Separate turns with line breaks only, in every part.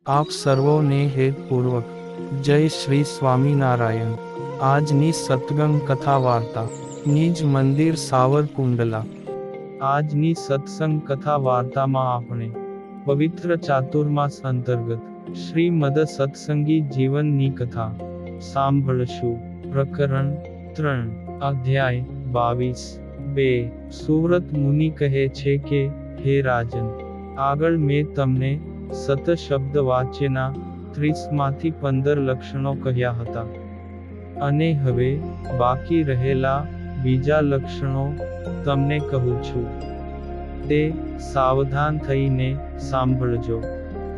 આપ સર્વોને હેતપૂર્વક જય શ્રી સ્વામિનારાયણ। આજની સત્સંગ કથા વાર્તા નિજ મંદિર સાવરકુંડલા। આજની સત્સંગ કથા વાર્તામાં આપણે પવિત્ર ચાતુર્માસ અંતર્ગત શ્રીમદ સત્સંગી જીવનની કથા સાંભળશું। પ્રકરણ 3 અધ્યાય 22। સુવ્રત મુનિ કહે છે કે, હે રાજન, આગળ મેં તમને સત શબ્દ વાચ્યના 30 માંથી 15 લક્ષણો કહ્યા હતા, અને હવે બાકી રહેલા બીજા લક્ષણો તમને કહું છું, તે સાવધાન થઈને સાંભળજો।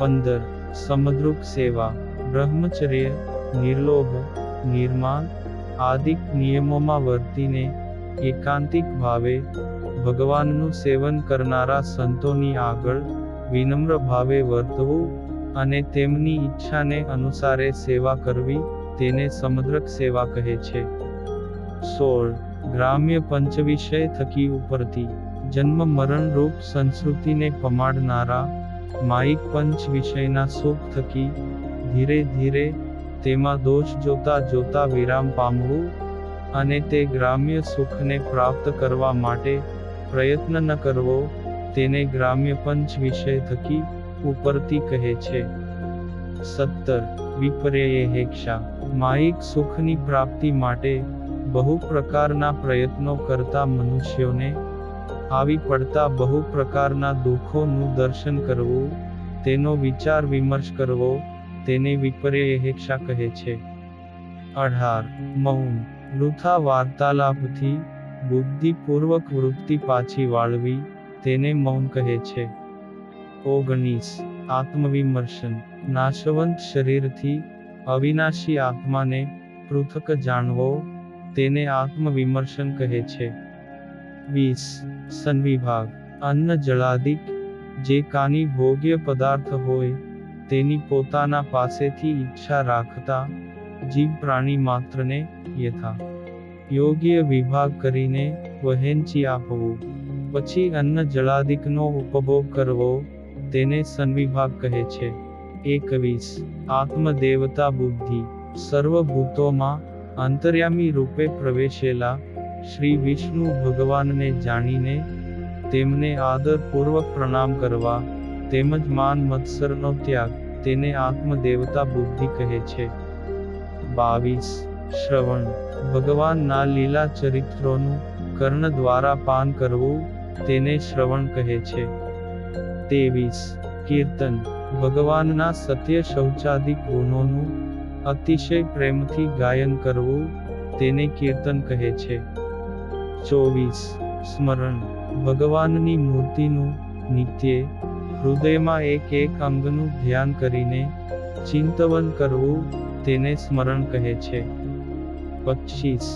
15 સમદ્રુક સેવા, બ્રહ્મચર્ય, નિર્લોભ, નિર્માણ આદિક નિયમોમાં વર્તીને એકાંતિક ભાવે ભગવાનનું સેવન કરનારા સંતોની આગળ વિનમ્ર ભાવે વર્તવું અને તેમની ઈચ્છાને અનુસારે સેવા કરવી, તેને સમદ્રક સેવા કહે છે। 16 ગ્રામ્ય પંચવિષય થકી ઉપરથી જન્મ મરણ રૂપ સંસ્કૃતિને પમાડનારા માયિક પંચ વિષયના સુખ થકી ધીરે ધીરે તેમાં દોષ જોતા જોતા વિરામ પામવું, અને તે ગ્રામ્ય સુખને પ્રાપ્ત કરવા માટે પ્રયત્ન ન કરવો, તેને ગ્રામ્ય પંચ વિષય થકી ઉપરથી કહે છે। 17 વિપર્યયેક્ષા, માયિક સુખની પ્રાપ્તિ માટે બહુ પ્રકારના પ્રયત્નો કરતા મનુષ્યોને આવી પડતા બહુ પ્રકારના દુઃખોનું દર્શન કરવું, તેનો વિચાર વિમર્શ કરવો, તેને વિપર્યયેક્ષા કહે છે। 18 મૌન, વૃથા વાર્તાલાપથી બુદ્ધિપૂર્વક વૃત્તિ પાછી વાળવી, તેને મૌન કહે છે। 19 આત્મવિમર્શન, નાશવંત શરીરથી અવિનાશી આત્માને પૃથક જાણવો, તેને આત્મવિમર્શન કહે છે। 20 સંવિભાગ, અન્ન જળાદિક જે કાની ભોગ્ય પદાર્થ હોય તેની પોતાના પાસેથી ઈચ્છા રાખતા જીવ પ્રાણી માત્રને યથા યોગ્ય વિભાગ કરીને વહેંચી આપવું, પછી અન્ન જળાદિકનો ઉપભોગ કરવો, તેને સંવિભાગ કહે છે। 21 આત્મદેવતા બુદ્ધિ, સર્વભૂતોમાં અંતર્યામી રૂપે પ્રવેશેલા શ્રી વિષ્ણુ ભગવાનને જાણીને તેમને આદરપૂર્વક પ્રણામ કરવા, તેમજ માન મત્સરનો ત્યાગ, તેને આત્મદેવતા બુદ્ધિ કહે છે। 22 શ્રવણ, ભગવાનના લીલા ચરિત્રોનું કર્ણ દ્વારા પાન કરવું, તેને શ્રવણ કહે છે। 23 કીર્તન, ભગવાનના સત્ય શૌચાદિક ગુણોનું અતિશય પ્રેમથી ગાયન કરવું, તેને કીર્તન કહે છે। 24 સ્મરણ, ભગવાનની મૂર્તિનું નિત્ય હૃદયમાં એક એક અંગનું ધ્યાન કરીને ચિંતવન કરવું, તેને સ્મરણ કહે છે। 25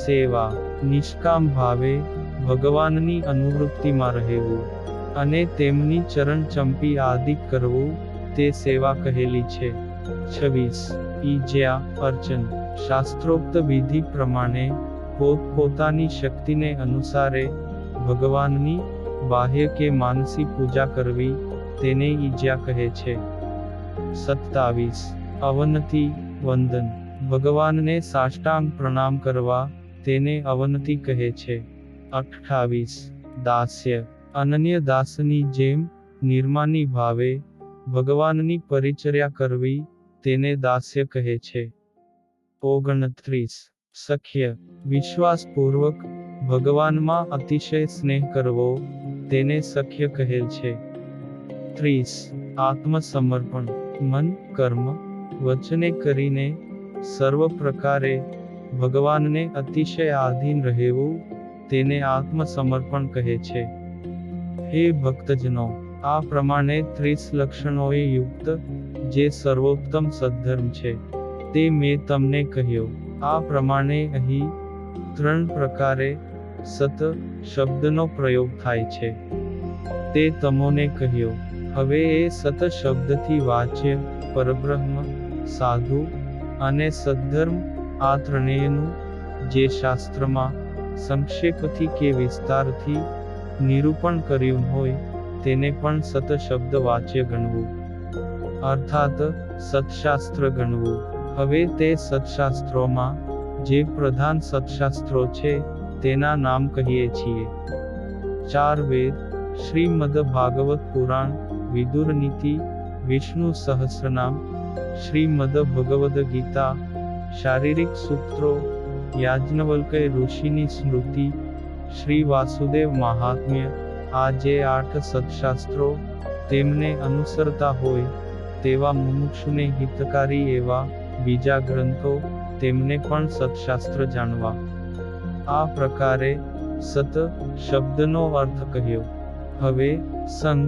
સેવા, નિષ્કામ ભાવે ભગવાનની અનુવૃત્તિમાં રહેવું અને તેમની ચરણ ચંપી આદિ કરવું, તે સેવા કહેલી છે। 26 ઈજ્યા અર્ચન, શાસ્ત્રોક્ત વિધિ પ્રમાણે પોતપોતાની શક્તિને અનુસારે ભગવાનની બાહ્ય કે માનસી પૂજા કરવી, તેને ઈજ્યા કહે છે। 27 અવનતિ વંદન, ભગવાનને સાષ્ટાંગ પ્રણામ કરવા, તેને અવનતિ કહે છે। 28 દાસ્ય, અનન્ય દાસની જેમ નિર્માની ભાવે ભગવાનની પરિચર્યા કરવી, તેને દાસ્ય કહે છે। 29 સખ્ય, વિશ્વાસપૂર્વક ભગવાનમાં અતિશય સ્નેહ કરવો, તેને સખ્ય કહેલ છે। 30 આત્મસમર્પણ, મન કર્મ વચને કરીને સર્વ પ્રકારે ભગવાનને અતિશય આધીન રહેવું, તેને આત્મસમર્પણ કહે છે। હે ભક્તજનો, આ પ્રમાણે 30 લક્ષણોએ યુક્ત જે સર્વોત્તમ સદ્ધર્મ છે તે મેં તમને કહ્યો। આ પ્રમાણે અહીં 3 પ્રકારે સત શબ્દનો પ્રયોગ થાય છે, તે તમોને કહ્યો। હવે એ સત શબ્દથી વાચ્ય પરબ્રહ્મ, સાધુ અને સદ્ધર્મ, આ ત્રણેયનું જે શાસ્ત્રમાં સંક્ષેપથી કે વિસ્તારથી નિરૂપણ કર્યું હોય, તેને પણ સત શબ્દ વાચ્ય ગણવું। અર્થાત સત્શાસ્ત્ર ગણવું. હવે તે સત્શાસ્ત્રોમાં જે પ્રધાન સત્શાસ્ત્રો છે તેના નામ કહીએ છીએ. 4 વેદ, શ્રીમદ ભાગવત પુરાણ, વિદુર નીતિ, વિષ્ણુ સહસ્રનામ, શ્રીમદ ભગવદ ગીતા, શારીરિક સૂત્રો, યાજ્ઞવલ્ક્ય ઋષિની સ્મૃતિ, શ્રી વાસુદેવ મહાત્મ્ય. આ જે 8 સત્શાસ્ત્રો તેમને અનુસરતા હોય તેવા મુમુક્ષુને હિતકારી એવા બીજા ગ્રંથો તેમને પણ સત્શાસ્ત્ર જાણવા. આ પ્રકારે સત શબ્દનો અર્થ કહ્યો. હવે સંગ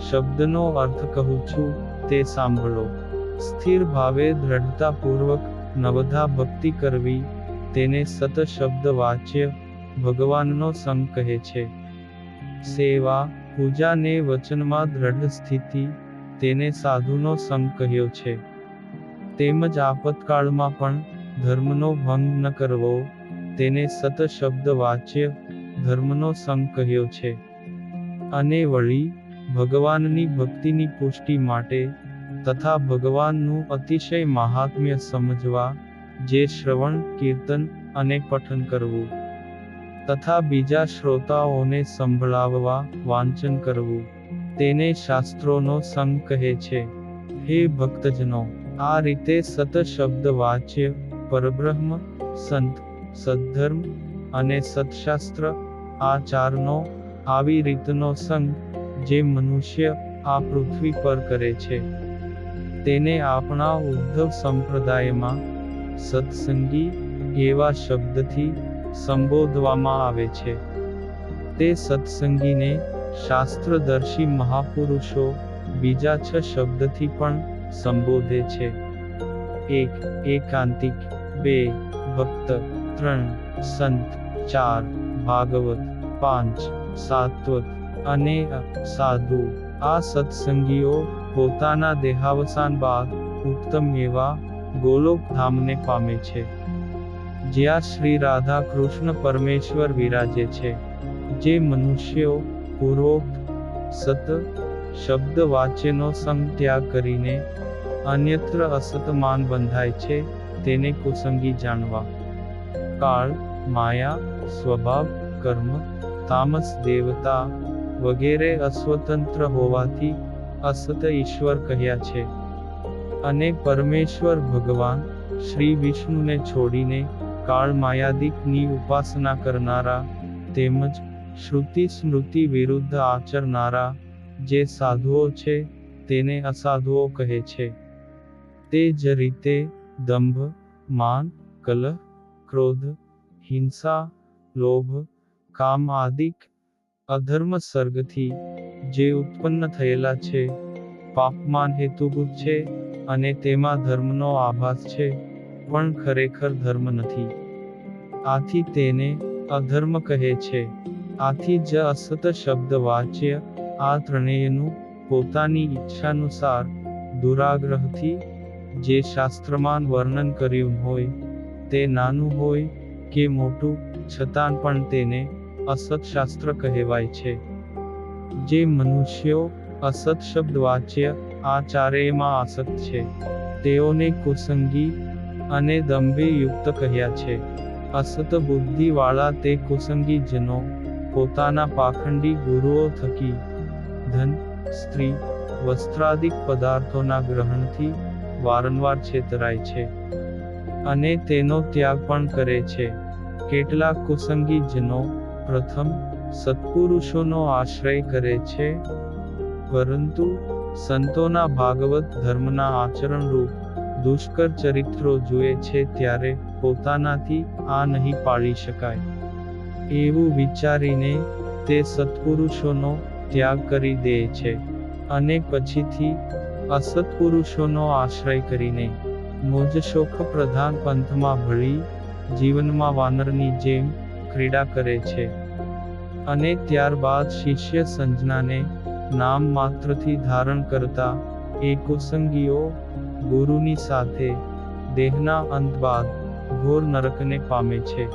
શબ્દનો અર્થ કહું છું તે સાંભળો. સ્થિર ભાવે દ્રઢતાપૂર્વક નવધા ભક્તિ કરવી તેને સત શબ્દ વાચ્ય ભગવાનનો સંગ કહે છે. સેવા પૂજા ને વચનમાં દ્રઢ સ્થિતિ તેને સાધુનો સંગ કહ્યો છે. તેમજ આપતકાળમાં પણ ધર્મનો ભંગ ન કરવો તેને સત શબ્દ વાચ્ય ધર્મનો સંગ કહ્યો છે. અને વળી ભગવાનની ભક્તિની પુષ્ટિ માટે તથા ભગવાનનું અતિશય મહાત્મ્ય સમજવા જે શ્રવણ, કીર્તન અને પઠન કરવું તથા બીજા શ્રોતાઓને સંભળાવવા વાંચન કરવું તેને શાસ્ત્રોનો સંગ કહે છે. હે ભક્તજનો, આ રીતે સત શબ્દ વાચ્ય પરબ્રહ્મ, સંત, સદ્ધર્મ અને સત્શાસ્ત્ર આ 4નો આવી રીતનો સંગ જે મનુષ્ય આ પૃથ્વી પર કરે છે તેને આપણા ઉદ્ધવ સંપ્રદાયમાં સત્સંગી એવા શબ્દથી સંબોધવામાં આવે છે. તે સત્સંગીને શાસ્ત્રદર્શી મહાપુરુષો બીજા 6 શબ્દથી પણ સંબોધે છે. 1. એકાંતિક, 2. ભક્ત, 3. સંત, 4. ભાગવત, 5. સાત્વત અને સાધુ. આ સત્સંગીઓ પોતાના દેહાવસાન બાદ ઉત્તમ એવા ગોલોક ધામને પામે છે જ્યાં શ્રી રાધા કૃષ્ણ પરમેશ્વર વિરાજે છે. જે મનુષ્યો પૂર્વોક્ત સત શબ્દ વાચ્યનો સંગ ત્યાગ કરીને અન્યત્ર અસતમાન બંધાય છે તેને કુસંગી જાણવા. કાળ, માયા, સ્વભાવ, કર્મ, તામસ દેવતા વગેરે અસ્વતંત્ર હોવાથી અસત ઈશ્વર કહ્યા છે. અને પરમેશ્વર ભગવાન શ્રી વિષ્ણુને છોડીને કાળ માયાદિકની ઉપાસના કરનારા તેમજ શ્રુતિ સ્મૃતિ વિરુદ્ધ આચરનારા જે સાધુઓ છે તેને અસાધુઓ કહે છે. તે જ રીતે દંભ, માન, કલહ, ક્રોધ, હિંસા, લોભ, કામ આદિક અધર્મ સર્ગથી જે ઉત્પન્ન થયેલા છે પાપમાન હેતુભૂત છે અને તેમાં ધર્મનો આભાસ છે પણ ખરેખર ધર્મ નથી. આથી તેને અધર્મ કહે છે. આથી જ અસત શબ્દ વાચ્ય આ ત્રણેયનું પોતાની ઈચ્છાનુસાર દુરાગ્રહથી જે શાસ્ત્રમાન વર્ણન કર્યું હોય તે નાનું હોય કે મોટું છતાં પણ તેને અસત શાસ્ત્ર કહેવાય છે. જે મનુષ્યો અસત શબ્દ વાચ્ય આ ચારેયમાં આસક્ત છે તેઓને કુસંગી અને દંભે યુક્ત કહ્યા છે. અસત બુદ્ધિવાળા તે કુસંગી જનો પોતાના પાખંડી ગુરુઓ થકી ધન, સ્ત્રી, વસ્ત્રાદિક પદાર્થોના ગ્રહણથી વારંવાર છેતરાય છે અને તેનો ત્યાગ પણ કરે છે. કેટલાક કુસંગી જનો પ્રથમ સત્પુરુષોનો આશ્રય કરે છે પરંતુ સંતોના ભાગવત ધર્મના આચરણ રૂપ દુષ્કર ચરિત્રો જુએ છે ત્યારે પોતાનાથી આ નહીં પાળી શકાય એવું વિચારીને તે સત્પુરુષોનો ત્યાગ કરી દે છે અને પછીથી અસત્પુરુષોનો આશ્રય કરીને મોજશોખ પ્રધાન પંથમાં ભળી જીવનમાં વાનરની જેમ ક્રીડા કરે છે. અને ત્યારબાદ શિષ્ય સંજ્ઞાને નામ માત્રથી ધારણ કરતા એ કુસંગીઓ ગુરુની સાથે દેહના અંત બાદ ઘોર નરકને પામે છે.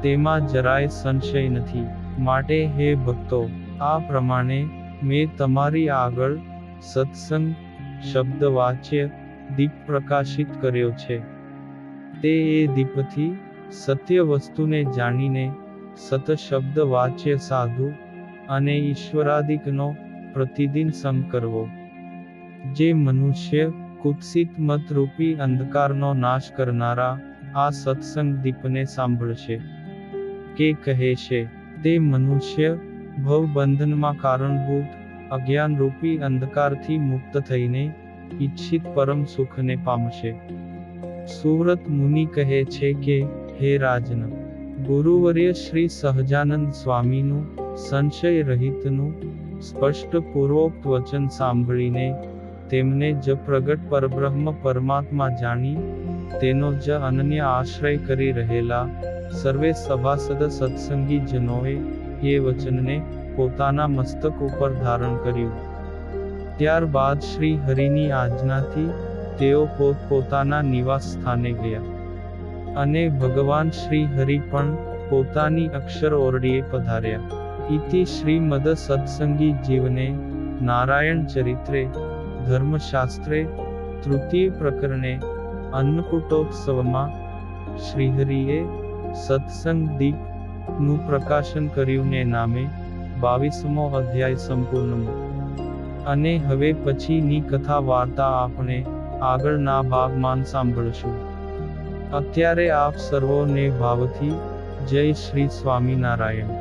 તેમાં જરાય સંશય નથી. માટે હે ભક્તો, આ પ્રમાણે મેં તમારી આગળ સત્સંગ, શબ્દ વાચ્ય દીપ પ્રકાશિત કર્યો છે. તે એ દીપથી સત્ય વસ્તુને જાણીને સત શબ્દ વાચ્ય સાધુ અને ઈશ્વરાદિકનો પ્રતિદિન સંગ કરવો. જે મનુષ્ય કુત્સિત મતરૂપી અંધકારનો નાશ કરનારા આ સત્સંગ દીપને સાંભળશે કે કહેશે, તે મનુષ્ય ભવબંધનમાં કારણભૂત અજ્ઞાનરૂપી અંધકારથી મુક્ત થઈને ઈચ્છિત પરમ સુખને પામશે. સુવ્રત મુનિ કહે છે કે, હે રાજન, ગુરુવર્ય શ્રી સહજાનંદ સ્વામીનું સંશય રહિતનું સ્પષ્ટ પૂર્વોક્ત વચન સાંભળીને તેમને જ પ્રગટ પરબ્રહ્મ પરમાત્મા જાણી તેનો જ અનન્ય આશ્રય કરી રહેલા સર્વે સભાસદ સત્સંગી જનોએ એ વચનને પોતાના મસ્તક ઉપર ધારણ કર્યું. ત્યારબાદ શ્રી હરિની આજ્ઞાથી તેઓ પોતપોતાના નિવાસ સ્થાને ગયા અને ભગવાન શ્રી હરિ પણ પોતાની અક્ષર ઓરડીએ પધાર્યા. ઇતિ શ્રીમદ સત્સંગી જીવને નારાયણ ચરિત્રે ધર્મશાસ્ત્રે તૃતીય પ્રકરણે અન્નકૂટોત્સવમાં શ્રીહરિએ સત્સંગ દીપ નું પ્રકાશન કર્યું ને નામે 22મો અધ્યાય સંપૂર્ણ. અને હવે પછીની કથા વાર્તા આપણે આગળના ભાગમાં સાંભળશું. અત્યારે આપ સર્વોને ભાવથી જય શ્રી સ્વામિનારાયણ.